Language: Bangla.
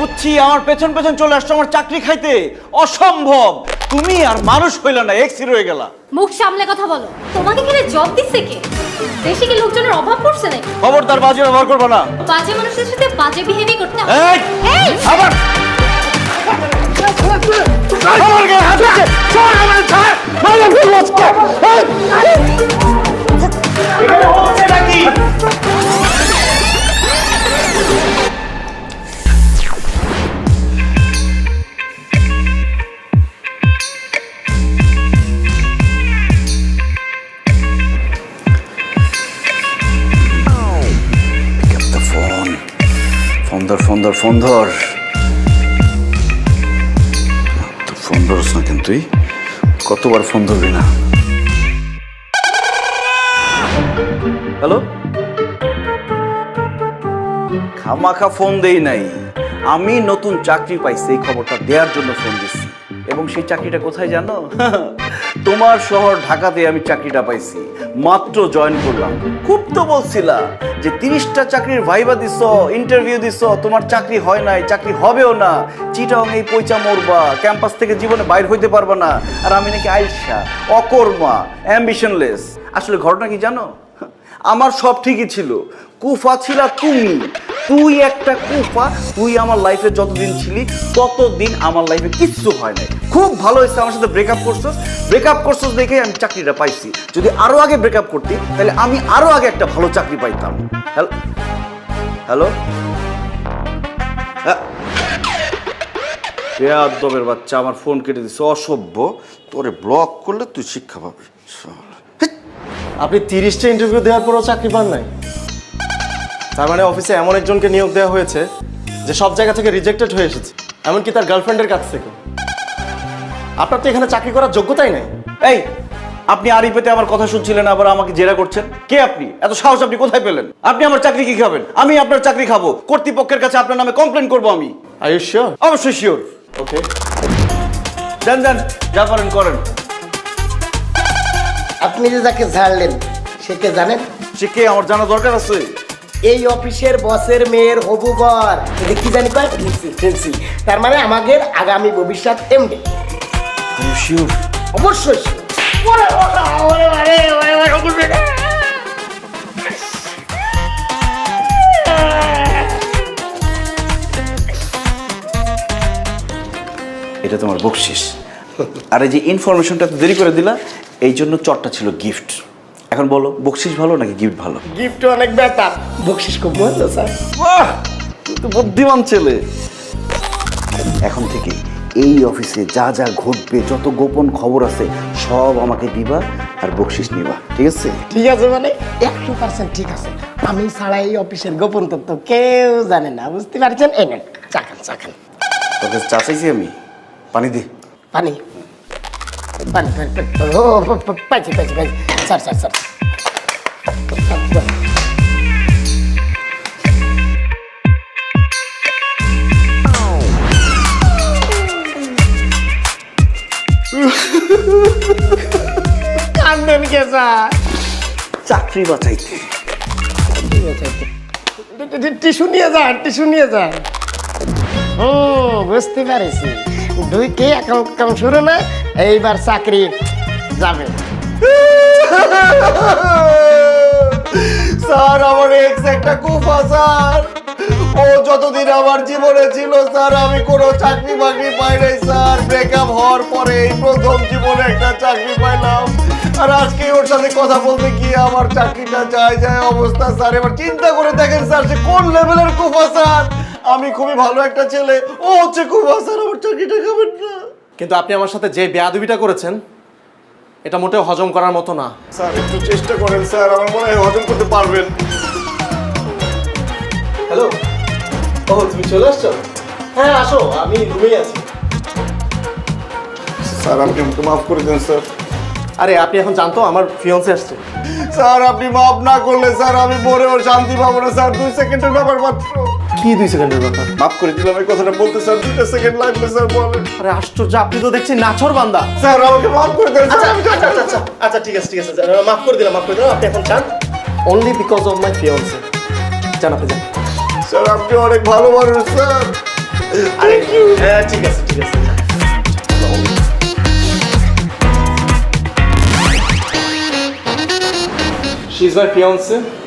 বুঝছি আমার পেছন পেছন চলে আসছো আমার চাকরি খাইতে, অসম্ভব। তুমি আর মানুষ হইলা না, এক্সি রয়ে গেলা। মুখ সামলে কথা বলো। তোমাকে এখানে জব দিচ্ছে কে? দেশে কি লোকজনের অভাব পড়ছে নাকি? খবরদার বাজে ব্যবহার করবো না। বাজে মানুষের সাথে বাজে বিহেভি করতে হবে। এই আবার আমার গায়ে হাত দিচ্ছে। ছাড় আমার, ছাড়। মারো ফেলবো আজকে। এখানে হচ্ছে নাকি? ফোন ধর। ফোন ধরস না কেন তুই? কতবার ফোন ধরবি না? হ্যালো, খামাখা ফোন দেই নাই, আমি নতুন চাকরি পাইছি এই খবরটা দেওয়ার জন্য ফোন দিচ্ছি। এবং সেই চাকরিটা কোথায় জানো? তোমার শহর ঢাকাতে আমি চাকরিটা পাইছি, মাত্র জয়েন করলাম। খুব তো বলছিলা যে 30টা চাকরির ভাইবা দিছ, ইন্টারভিউ দিছ, তোমার চাকরি হয় নাই, চাকরি হবেও না, চিটাং এই পয়চা মরবা, ক্যাম্পাস থেকে জীবনে বাইর হইতে পারবা না। আর আমি নাকি আইসা, অকর্মা, অ্যাম্বিশনলেস। আসলে ঘটনা কি জানো? আমার সব ঠিকই ছিল, কুফা ছিলা তুমি। তুই একটা কুফা। তুই আমার লাইফে যতদিন ছিলি ততদিন আমার লাইফে কিচ্ছু হয় নাই। খুব ভালো হয়েছে আমার সাথে ব্রেকআপ করছস দেখে আমি চাকরিটা পাইছি। যদি আরো আগে ব্রেকআপ করতি তাহলে আমি আরো আগে একটা ভালো চাকরি পাইতাম। হ্যালো, বেয়াদবের বাচ্চা আমার ফোন কেটে দিছে, অসভ্য। তোরে ব্লক করলে তুই শিক্ষা পাবি। আপনি 30টা ইন্টারভিউ দেওয়ার পরও চাকরি পান নাই? তার মানে অফিসে এমন একজনকে নিয়োগ দেওয়া হয়েছে যে সব জায়গা থেকে রিজেক্টেড হয়ে এসেছে, এমনকি তার গার্লফ্রেন্ডের কাছ থেকে। আপনার তো এখানে চাকরি করার যোগ্যতাই নাই। এই, আপনি আড়ি পেতে আমার কথা শুনছিলেন, আবার আমাকে জেরা করছেন। কে আপনি? এত সাহস আপনি কোথায় পেলেন? আপনি আমার চাকরি কি খাবেন? আমি আপনার চাকরি খাবো। কর্তৃপক্ষের কাছে আপনার নামে কমপ্লেন করবো আমি। Are you sure? অবশ্যই শিওর। ওকে, দেন যা করেন করেন। আপনি যে যাকে ছাড়লেন সে কে জানেন? সে কে আমার জানা দরকার আছে? এই অফিসের বসের মেয়ের হবু বর। এটা কি জানি কয়? ফেন্সি। তার মানে আমাদের আগামী ভবিষ্যৎ এমডি। Are you sure? অবশ্যই sure। এটা তোমার বকশিস। আর এই যে ইনফরমেশনটা দেরি করে দিলা, এই জন্য চটটা ছিল গিফট। এখন বলো, বকশিস ভালো নাকি গিফট ভালো? গিফট অনেক বেটার, বকশিস খুব মজা স্যার। বাহ, তুই তো বুদ্ধিমান ছেলে। এখন থেকে এই অফিসে যা যা ঘটবে, যত গোপন খবর আছে সব আমাকে দিবা আর বকশিস নিবা, ঠিক আছে? ঠিক আছে, মানে 100% ঠিক আছে। আমি ছাড়া এই অফিসের গোপন তথ্য কেউ জানে না, বুঝতে পারছেন? এই নেন, চাখান। তোকে চা চাইছি আমি, পানি দে। পানি পানি ও পাইছি স্যার। কান্দেন কে স্যার? চাকরি বাঁচাইতে। টিস্যু নিয়ে যান। বুঝতে পারছি, দুইকে এখন শুরু না, এইবার চাকরি যাবে। স্যার, আমার এক্স একটা কুফা স্যার। ও যতদিন আমার জীবনে ছিল স্যার, আমি কোনো চাকরি বাকরি পাই নাই স্যার। ব্রেকআপ হওয়ার পরে এই প্রথম জীবনে একটা চাকরি পাইলাম। আর আজকে ওর সাথে কথা বলতে গিয়ে আমার চাকরিটা যায় অবস্থা স্যার। এবার চিন্তা করে দেখেন স্যার, সে কোন লেভেলের কুফা স্যার। আমি খুবই ভালো একটা ছেলে, ও হচ্ছে কুফা স্যার। আমার চাকরিটা খাবেন না? কিন্তু আপনি আমার সাথে যে বেয়াদবিটা করেছেন এটা মোটেও হজম করার মতো না। স্যার একটু চেষ্টা করেন স্যার, আমার মনে হয় হজম করতে পারবেন। হ্যালো, ও তুমি চলে আসছো? হ্যাঁ আসো, আমি রুমেই আছি। স্যার আপনি আমাকে মাফ করে দেন স্যার। আরে আপনি এখন জানতো আমার ফিয়ন্সে আসছে। স্যার আপনি মাফ না করলে স্যার আমি মরেও শান্তি পাবো না স্যার। 2 সেকেন্ডের ব্যাপার মাত্র। কি 2 সেকেন্ডের ব্যাপার? মাফ করে দিলাম, এই কথাটা বলতে স্যার 2 সেকেন্ড লাগবে স্যার, বলেন। আরে আশ্চর্য, আপনি তো দেখছি নাছর বান্দা। স্যার আমাকে মাফ করে দেন স্যার। আচ্ছা ঠিক আছে মাফ করে দিলাম। আপনি এখন চান অনলি বিকজ অফ মাই ফিয়ন্সে। জান আপনি যান। স্যার আপনি অনেক ভালো মানুষ স্যার। আরে হ্যাঁ ঠিক আছে ঠিক আছে She's my fiance.